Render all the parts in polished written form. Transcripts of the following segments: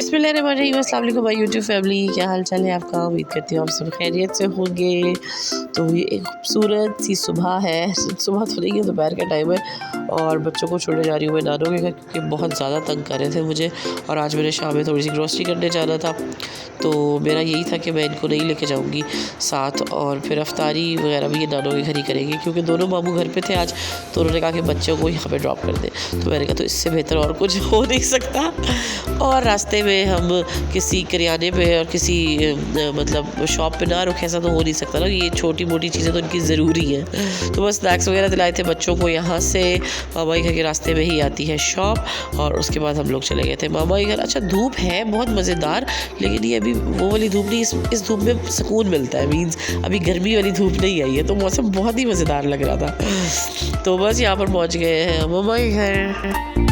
बिस्मिल्लाहिर्रहमानिर्रहीम, अस्सलाम वालेकुम माय यूट्यूब फैमिली। क्या हाल चाल है आपका? उम्मीद करती हूँ आप सब खैरियत से होंगे। तो ये एक खूबसूरत सी सुबह है, सुबह तो नहीं है, दोपहर का टाइम है और बच्चों को छोड़ने जा रही हूँ मैं नानों के घर क्योंकि बहुत ज़्यादा तंग कर रहे थे मुझे। और आज मैंने शाम में थोड़ी सी ग्रोसरी करने जाना था, तो मेरा यही था कि मैं इनको नहीं लेके जाऊँगी साथ, और फिर अफ्तारी वगैरह भी ये नानों के घर ही करेंगे क्योंकि दोनों मामू घर पे थे आज। तो उन्होंने कहा कि बच्चों को यहाँ पे ड्रॉप कर दें, तो मैंने कहा तो इससे बेहतर और कुछ हो नहीं सकता। और रास्ते में हम किसी करियाने पे और किसी मतलब शॉप पे ना रुके, ऐसा तो हो नहीं सकता ना, ये छोटी मोटी चीज़ें तो इनकी ज़रूरी हैं। तो बस स्नैक्स वगैरह दिलाए थे बच्चों को। यहाँ से मामा के घर के रास्ते में ही आती है शॉप, और उसके बाद हम लोग चले गए थे मामा के घर। अच्छा धूप है बहुत मज़ेदार, लेकिन ये अभी वो वाली धूप नहीं, इस धूप में सुकून मिलता है, मीन्स अभी गर्मी वाली धूप नहीं आई है, तो मौसम बहुत ही मज़ेदार लग रहा था। तो बस यहाँ पर पहुँच गए हैं मामा के घर।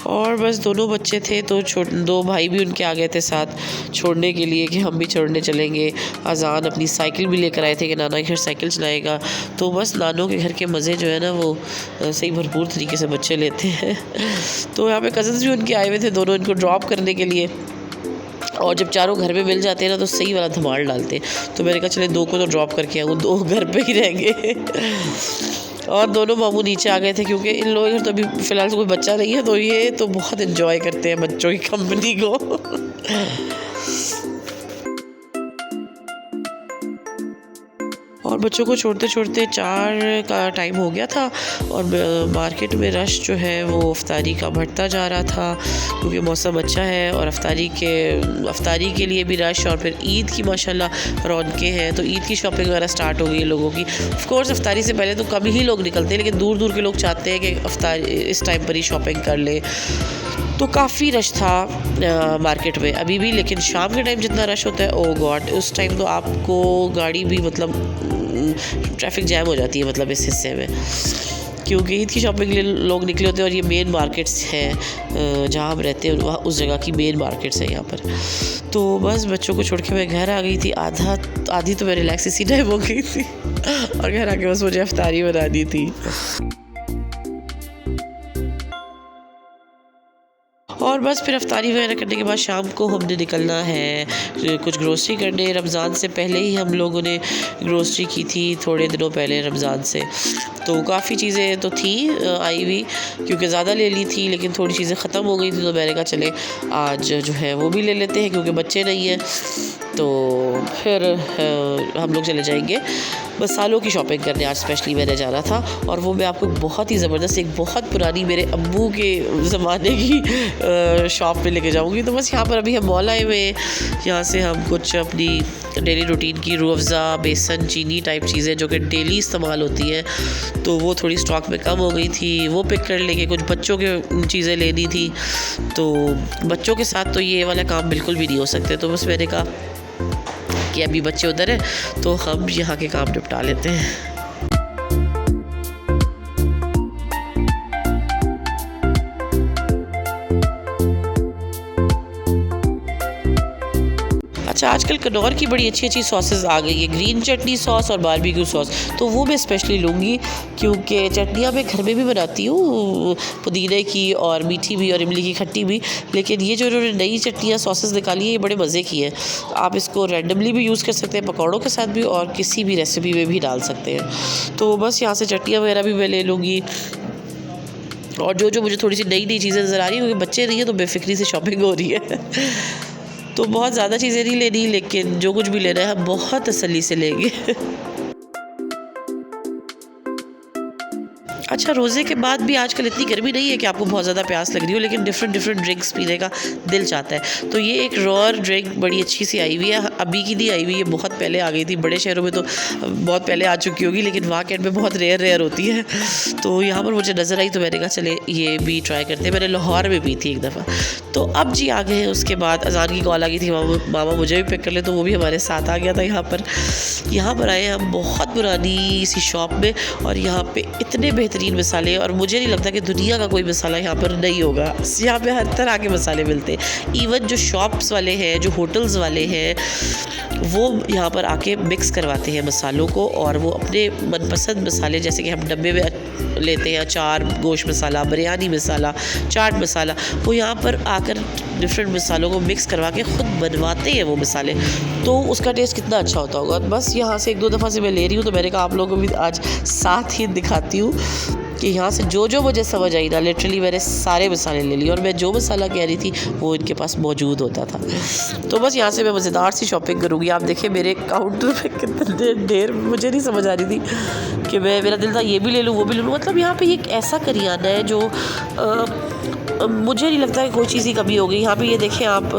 और बस दोनों बच्चे थे, तो दो भाई भी उनके आ गए थे साथ छोड़ने के लिए कि हम भी छोड़ने चलेंगे। अजान अपनी साइकिल भी लेकर आए थे कि नाना के घर साइकिल चलाएगा। तो बस नानों के घर के मज़े जो है ना वो सही भरपूर तरीके से बच्चे लेते हैं। तो यहाँ पे कज़न्स भी उनके आए हुए थे, दोनों इनको ड्रॉप करने के लिए। और जब चारों घर में मिल जाते हैं ना तो सही वाला धमाल डालते हैं। तो मैंने कहा चले दो को तो ड्रॉप करके आऊँ, दो घर पे ही रहेंगे। और दोनों मामू नीचे आ गए थे क्योंकि इन लोगों के तो अभी फ़िलहाल तो कोई बच्चा नहीं है, तो ये तो बहुत एंजॉय करते हैं बच्चों की कंपनी को। और बच्चों को छोड़ते छोड़ते 4 का टाइम हो गया था, और मार्केट में रश जो है वो अफ्तारी का बढ़ता जा रहा था क्योंकि मौसम अच्छा है। और अफ्तारी के लिए भी रश, और फिर ईद की माशाल्लाह रौनकें हैं, तो ईद की शॉपिंग वगैरह स्टार्ट हो गई है लोगों की। ऑफ कोर्स अफ्तारी से पहले तो कम ही लोग निकलते हैं, लेकिन दूर दूर के लोग चाहते हैं कि अफ्तारी इस टाइम पर ही शॉपिंग कर ले। तो काफ़ी रश था मार्केट में अभी भी, लेकिन शाम के टाइम जितना रश होता है ओ गॉड, उस टाइम तो आपको गाड़ी भी मतलब ट्रैफिक जैम हो जाती है मतलब इस हिस्से में, क्योंकि ईद की शॉपिंग के लिए लोग निकले होते हैं। और ये मेन मार्केट्स हैं जहाँ हम रहते हैं, वहाँ उस जगह की मेन मार्केट्स हैं यहाँ पर। तो बस बच्चों को छोड़ के मैं घर आ गई थी। आधी तो मैं रिलैक्स इसी टाइम हो गई थी और घर आके बस मुझे अफ्तारी बना दी थी। और बस फिर अफ्तारी वगैरह करने के बाद शाम को हमने निकलना है कुछ ग्रोसरी करने। रमज़ान से पहले ही हम लोगों ने ग्रोसरी की थी, थोड़े दिनों पहले रमज़ान से। तो काफ़ी चीज़ें तो थी आई हुई क्योंकि ज़्यादा ले ली थी, लेकिन थोड़ी चीज़ें ख़त्म हो गई थी, तो मैंने कहा चले आज जो है वो भी ले लेते हैं क्योंकि बच्चे नहीं हैं। तो फिर हम लोग चले जाएंगे बस सालों की शॉपिंग करने। आज स्पेशली मैंने जाना था, और वो मैं आपको बहुत ही ज़बरदस्त एक बहुत पुरानी मेरे अब्बू के ज़माने की शॉप पे लेके जाऊंगी। तो बस यहाँ पर अभी हम मॉल आए हुए हैं, यहाँ से हम कुछ अपनी डेली रूटीन की रूह अफ़ज़ा, बेसन, चीनी टाइप चीज़ें जो कि डेली इस्तेमाल होती हैं, तो वो थोड़ी स्टॉक में कम हो गई थी, वो पिक कर लेंगे। कुछ बच्चों के चीज़ें लेनी थी, तो बच्चों के साथ तो ये वाला काम बिल्कुल भी नहीं हो सकते। तो बस मैंने कहा कि अभी बच्चे उधर हैं तो हम यहाँ के काम निपटा लेते हैं। अच्छा आजकल कनौर की बड़ी अच्छी अच्छी सॉसेस आ गई है, ग्रीन चटनी सॉस और बारबेक्यू सॉस, तो वो मैं स्पेशली लूँगी क्योंकि चटनियाँ मैं घर में भी बनाती हूँ, पुदीने की और मीठी भी और इमली की खट्टी भी, लेकिन ये जो इन्होंने नई चटनियाँ सॉसेस निकाली है ये बड़े मज़े की हैं। आप इसको रैंडमली भी यूज़ कर सकते हैं, पकौड़ों के साथ भी, और किसी भी रेसिपी में भी डाल सकते हैं। तो बस यहाँ से चटनियाँ वगैरह भी मैं ले लूँगी। और जो मुझे थोड़ी सी नई नई चीज़ें नज़र आ रही हैं क्योंकि बच्चे नहीं हैं तो बेफिक्री से शॉपिंग हो रही है। तो बहुत ज़्यादा चीज़ें नहीं लेनी, लेकिन जो कुछ भी लेना है हम बहुत तसल्ली से लेंगे। अच्छा रोज़े के बाद भी आजकल इतनी गर्मी नहीं है कि आपको बहुत ज़्यादा प्यास लग रही हो, लेकिन डिफरेंट ड्रिंक्स पीने का दिल चाहता है। तो ये एक रॉर ड्रिंक बड़ी अच्छी सी आई हुई है, अभी की नहीं आई हुई है, बहुत पहले आ गई थी। बड़े शहरों में तो बहुत पहले आ चुकी होगी, लेकिन वहाँ कैंट में बहुत रेयर होती है। तो यहाँ पर मुझे नज़र आई तो मैंने कहा चले ये भी ट्राई करते हैं। मैंने लाहौर में पी थी एक दफ़ा। तो अब जी आ गए हैं, उसके बाद अजान की कॉल आ गई थी, मामा मुझे भी पिक कर ले, तो वो भी हमारे साथ आ गया था। यहाँ पर आए हम बहुत पुरानी सी शॉप में, और यहाँ पे इतने बेहतरीन बेहतरीन मसाले, और मुझे नहीं लगता कि दुनिया का कोई मसाला यहाँ पर नहीं होगा। यहाँ पे हर तरह के मसाले मिलते हैं। इवन जो शॉप्स वाले हैं, जो होटल्स वाले हैं, वो यहाँ पर आके मिक्स करवाते हैं मसालों को, और वो अपने मनपसंद मसाले, जैसे कि हम डब्बे में लेते हैं अचार, गोश्त मसाला, बिरयानी मसाला, चाट मसाला, वो यहाँ पर आकर डिफरेंट मसालों को मिक्स करवा के ख़ुद बनवाते हैं वो मसाले। तो उसका टेस्ट कितना अच्छा होता होगा। बस यहाँ से 1-2 दफ़ा से मैं ले रही हूँ, तो मैंने कहा आप लोगों को भी आज साथ ही दिखाती हूँ कि यहाँ से जो मुझे समझ आई ना, लिटरली मैंने सारे मसाले ले लिए, और मैं जो मसाला कह रही थी वो इनके पास मौजूद होता था। तो बस यहाँ से मैं मज़ेदार सी शॉपिंग करूँगी। आप देखिए मेरे काउंटर पे कितने ढेर, मुझे नहीं समझ आ रही थी कि मेरा दिल था ये भी ले लूँ वो भी ले लूँ। मतलब यहाँ पे एक ऐसा करियाना है जो मुझे नहीं लगता कि कोई चीज़ की कमी हो गई। यहाँ पे ये देखें आप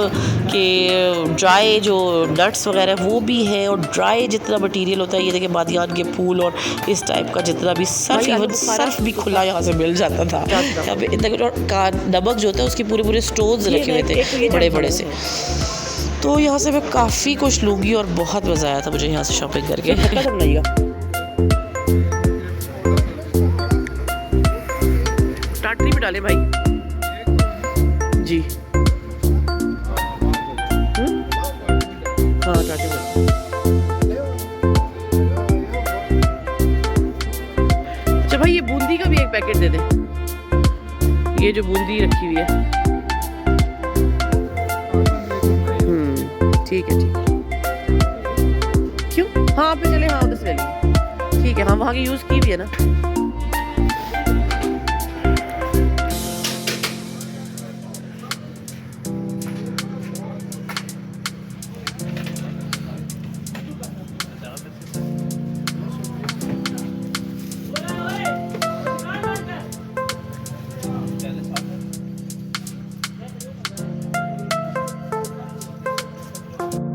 कि ड्राई जो नट्स वगैरह वो भी हैं, और ड्राई जितना मटेरियल होता है, ये देखें बादियान के फूल और इस टाइप का जितना भी सर्फ, इवन सर्फ भी खुला यहाँ से मिल जाता था। यहाँ पे इतना कुछ, और नमक जो होता है उसके पूरे स्टोर्स रखे हुए थे बड़े से। तो यहाँ से मैं काफ़ी कुछ लूँगी, और बहुत मज़ा आया था मुझे यहाँ से शॉपिंग करके। टाटरी में डाले भाई जी। हाँ टाटरी में। अच्छा भाई ये बूंदी का भी एक पैकेट दे दे, ये जो बूंदी रखी हुई है। ठीक है क्यों, हाँ पे चले, हाँ उधर से ले लेंगे। ठीक है, हाँ वहाँ की यूज़ की भी है ना।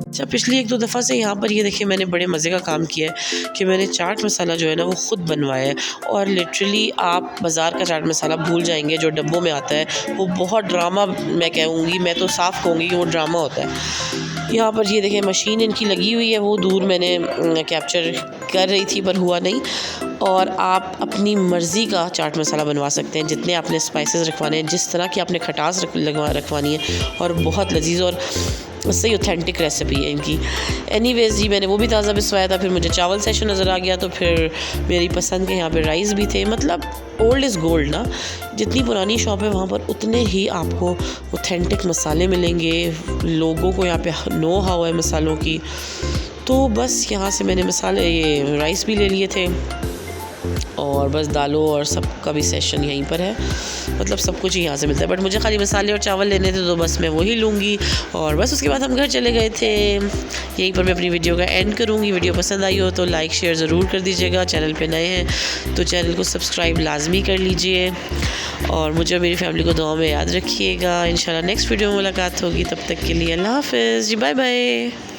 अच्छा पिछली 1-2 दफ़ा से यहाँ पर ये देखिए मैंने बड़े मज़े का काम किया है कि मैंने चाट मसाला जो है ना वो ख़ुद बनवाया है। और लिटरली आप बाज़ार का चाट मसाला भूल जाएंगे जो डब्बों में आता है, वो बहुत ड्रामा, मैं कहूँगी, मैं तो साफ़ कहूँगी कि वो ड्रामा होता है। यहाँ पर ये देखें मशीन इनकी लगी हुई है, वो दूर मैंने कैप्चर कर रही थी पर हुआ नहीं। और आप अपनी मर्ज़ी का चाट मसाला बनवा सकते हैं, जितने आपने स्पाइसेस रखवाने हैं, जिस तरह की आपने खटास रखवानी है, और बहुत लजीज और सही ऑथेंटिक रेसिपी है इनकी। एनीवेज जी मैंने वो भी ताज़ा बिसवाया था, फिर मुझे चावल सेशन नज़र आ गया, तो फिर मेरी पसंद के यहाँ पे राइस भी थे। मतलब ओल्ड इज़ गोल्ड ना, जितनी पुरानी शॉप है वहाँ पर उतने ही आपको ऑथेंटिक मसाले मिलेंगे, लोगों को यहाँ पे नो हाउ है मसालों की। तो बस यहाँ से मैंने मसाले, ये राइस भी ले लिए थे, और बस दालों और सब का भी सेशन यहीं पर है, मतलब सब कुछ ही यहाँ से मिलता है। बट मुझे खाली मसाले और चावल लेने थे, तो बस मैं वही लूँगी। और बस उसके बाद हम घर चले गए थे। यहीं पर मैं अपनी वीडियो का एंड करूँगी। वीडियो पसंद आई हो तो लाइक शेयर ज़रूर कर दीजिएगा। चैनल पे नए हैं तो चैनल को सब्सक्राइब लाजमी कर लीजिए, और मुझे और मेरी फैमिली को दुआ में याद रखिएगा। इंशाल्लाह नेक्स्ट वीडियो में मुलाकात होगी, तब तक के लिए अल्लाह हाफ़िज़ जी, बाय बाय।